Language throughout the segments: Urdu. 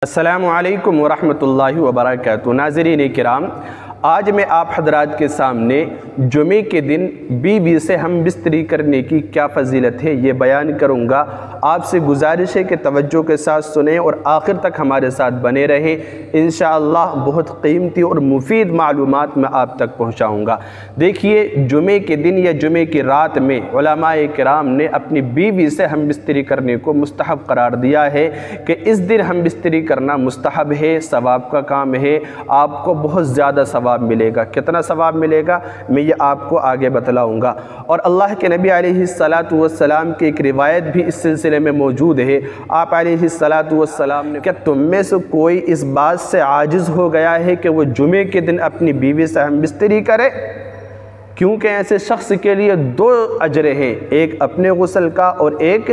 السلام علیکم ورحمۃ اللہ وبرکاتہ۔ ناظرین کرام، آج میں آپ حضرات کے سامنے جمعے کے دن بیوی سے ہم بستری کرنے کی کیا فضیلت ہے یہ بیان کروں گا۔ آپ سے گزارش ہے کہ توجہ کے ساتھ سنیں اور آخر تک ہمارے ساتھ بنے رہیں۔ انشاءاللہ بہت قیمتی اور مفید معلومات میں آپ تک پہنچاؤں گا۔ دیکھیے، جمعے کے دن یا جمعے کی رات میں علماء کرام نے اپنی بیوی سے ہم بستری کرنے کو مستحب قرار دیا ہے کہ اس دن ہم بستری کرنا مستحب ہے، ثواب کا کام ہے، آپ کو بہت زیادہ ثواب ملے گا۔ کتنا ثواب ملے گا میں یہ آپ کو آگے بتلاؤں گا۔ اور اللہ کے نبی علیہ السلام کی ایک روایت بھی اس سلسلے میں موجود ہے۔ آپ علیہ السلام نے کہ تم میں سے کوئی اس بات سے عاجز ہو گیا ہے کہ وہ جمعے کے دن اپنی بیوی سے ہم بستری کرے، کیونکہ ایسے شخص کے لیے دو اجر ہیں، ایک اپنے غسل کا اور ایک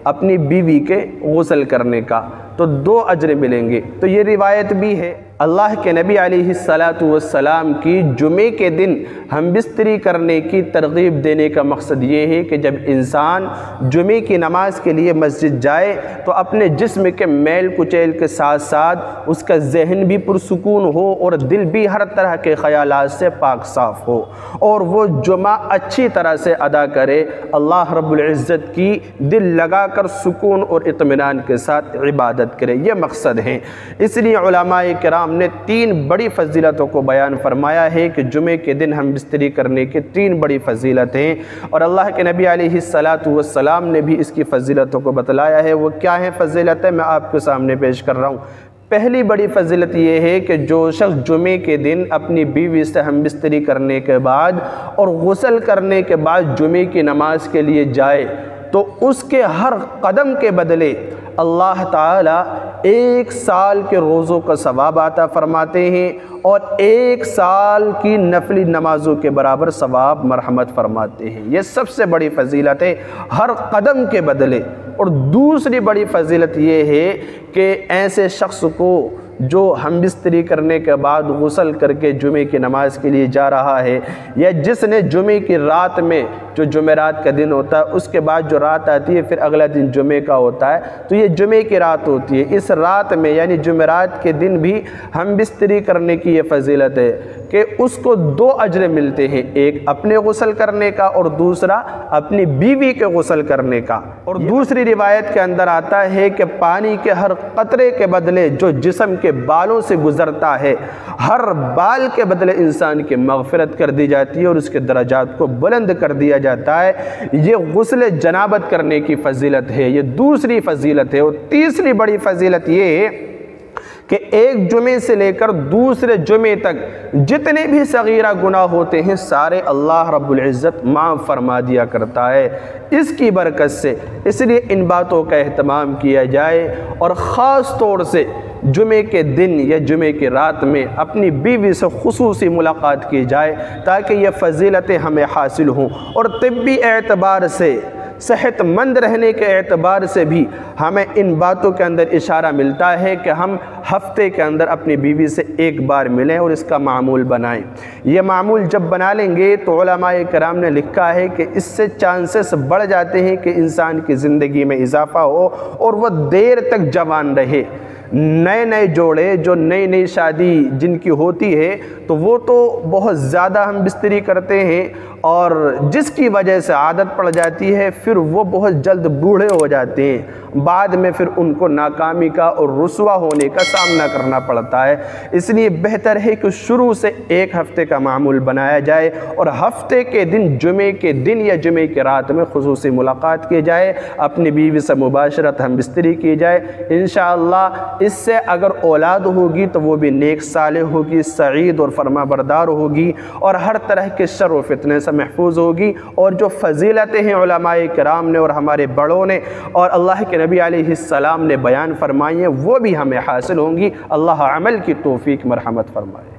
اپنی بیوی کے غسل کرنے کا، تو دو اجر ملیں گے۔ تو یہ روایت بھی ہے۔ اللہ کے نبی علیہ السلام کی جمعے کے دن ہم بستری کرنے کی ترغیب دینے کا مقصد یہ ہے کہ جب انسان جمعے کی نماز کے لیے مسجد جائے تو اپنے جسم کے میل کچیل کے ساتھ ساتھ اس کا ذہن بھی پرسکون ہو اور دل بھی ہر طرح کے خیالات سے پاک صاف ہو، اور وہ جمعہ اچھی طرح سے ادا کرے، اللہ رب العزت کی دل لگا کر سکون اور اطمینان کے ساتھ عبادت کرے۔ یہ مقصد ہے۔ اس لیے علماء کرام نے تین بڑی فضیلتوں کو بیان فرمایا ہے کہ جمعے کے دن ہم بستری کرنے کے تین بڑی فضیلتیں، اور اللہ کے نبی علیہ السلام نے بھی اس کی فضیلتوں کو بتلایا ہے۔ وہ کیا ہیں فضیلتیں، میں آپ کے سامنے پیش کر رہا ہوں۔ پہلی بڑی فضیلت یہ ہے کہ جو شخص جمعے کے دن اپنی بیوی سے ہم بستری کرنے کے بعد اور غسل کرنے کے بعد جمعے کی نماز کے لیے جائے تو اس کے ہر قدم کے بدلے اللہ تعالیٰ 1 سال کے روزوں کا ثواب عطا فرماتے ہیں اور 1 سال کی نفلی نمازوں کے برابر ثواب مرحمت فرماتے ہیں۔ یہ سب سے بڑی فضیلت ہے، ہر قدم کے بدلے۔ اور دوسری بڑی فضیلت یہ ہے کہ ایسے شخص کو جو ہم بستری کرنے کے بعد غسل کر کے جمعے کی نماز کے لیے جا رہا ہے، یا جس نے جمعے کی رات میں، جو جمعرات کا دن ہوتا ہے اس کے بعد جو رات آتی ہے پھر اگلا دن جمعے کا ہوتا ہے، تو یہ جمعے کی رات ہوتی ہے۔ اس رات میں یعنی جمعرات کے دن بھی ہم بستری کرنے کی یہ فضیلت ہے کہ اس کو 2 اجر ملتے ہیں، ایک اپنے غسل کرنے کا اور دوسرا اپنی بیوی کے غسل کرنے کا۔ اور دوسری روایت کے اندر آتا ہے کہ پانی کے ہر قطرے کے بدلے جو جسم کے بالوں سے گزرتا ہے، ہر بال کے بدلے انسان کی مغفرت کر دی جاتی ہے اور اس کے درجات کو بلند کر دیا جاتا ہے۔ یہ غسل جنابت کرنے کی فضیلت ہے، یہ دوسری فضیلت ہے۔ اور تیسری بڑی فضیلت یہ ہے کہ ایک جمعے سے لے کر دوسرے جمعے تک جتنے بھی صغیرہ گناہ ہوتے ہیں سارے اللہ رب العزت معاف فرما دیا کرتا ہے اس کی برکت سے۔ اس لیے ان باتوں کا اہتمام کیا جائے اور خاص طور سے جمعے کے دن یا جمعے کی رات میں اپنی بیوی سے خصوصی ملاقات کی جائے تاکہ یہ فضیلتیں ہمیں حاصل ہوں۔ اور طبی اعتبار سے، صحت مند رہنے کے اعتبار سے بھی ہمیں ان باتوں کے اندر اشارہ ملتا ہے کہ ہم ہفتے کے اندر اپنی بیوی سے 1 بار ملیں اور اس کا معمول بنائیں۔ یہ معمول جب بنا لیں گے تو علماء کرام نے لکھا ہے کہ اس سے چانسز بڑھ جاتے ہیں کہ انسان کی زندگی میں اضافہ ہو اور وہ دیر تک جوان رہے۔ نئے جوڑے جو نئی شادی جن کی ہوتی ہے تو وہ تو بہت زیادہ ہم بستری کرتے ہیں، اور جس کی وجہ سے عادت پڑ جاتی ہے پھر وہ بہت جلد بوڑھے ہو جاتے ہیں، بعد میں پھر ان کو ناکامی کا اور رسوا ہونے کا سامنا کرنا پڑتا ہے۔ اس لیے بہتر ہے کہ شروع سے 1 ہفتے کا معمول بنایا جائے اور ہفتے کے دن جمعے کے دن یا جمعے کی رات میں خصوصی ملاقات کی جائے، اپنی بیوی سے مباشرت ہم بستری کی جائے۔ انشاءاللہ اس سے اگر اولاد ہوگی تو وہ بھی نیک صالح ہوگی، سعید اور فرما بردار ہوگی، اور ہر طرح کے شر و فتنے سے محفوظ ہوگی۔ اور جو فضیلتیں ہیں علماء کرام نے اور ہمارے بڑوں نے اور اللہ کے نبی علیہ السلام نے بیان فرمائی ہیں وہ بھی ہمیں حاصل ہوں گی۔ اللہ عمل کی توفیق مرحمت فرمائے۔